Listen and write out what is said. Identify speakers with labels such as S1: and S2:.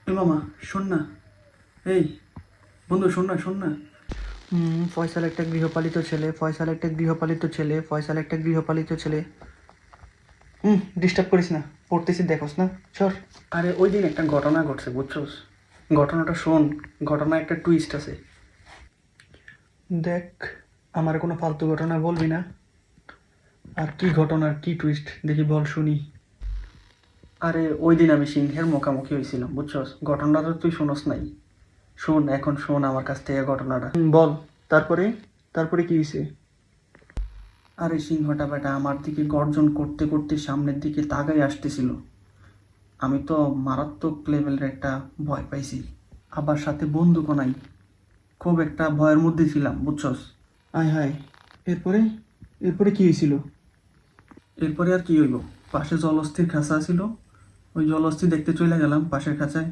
S1: এ মামা, শোন না। এই বন্ধু, শোন না, শোন না। ফয়সাল একটা গৃহপালিত ছেলে, ফয়সাল একটা গৃহপালিত ছেলে, ফয়সাল একটা গৃহপালিত ছেলে। ডিস্টার্ব করিস না, পড়তেছি, দেখোস না, সর। আরে ওই দিন একটা ঘটনা ঘটছে, বুঝছোস? ঘটনাটা শোন, ঘটনা একটা টুইস্ট আছে। দেখ, আমার কোনো ফালতু ঘটনা বলবি না। আর কি ঘটনার কি টুইস্ট দেখি, বল শুনি। আরে ওই দিন আমি সিংহের মুখোমুখি হয়েছিলাম, বুঝছস? ঘটনাটা তুই শোনস নাই। শোন, এখন শোন আমার কাছ থেকে ঘটনাটা। বল, তারপরে তারপরে কি হয়েছে? আরে সিংহটা বেটা আমার দিকে গর্জন করতে করতে সামনের দিকে তাকাই আসতেছিল। আমি তো মারাত্মক লেভেলের একটা ভয় পাইছি, আবার সাথে বন্দুকও নাই। খুব একটা ভয়ের মধ্যে ছিলাম, বুঝছস? আয় হায়, এরপরে এরপরে কি হয়েছিল? এরপরে আর কি হইব? পাশে জলস্থির খাঁচা ছিল, ওই জলস্থি দেখতে চলে গেলাম পাশের খাঁচায়।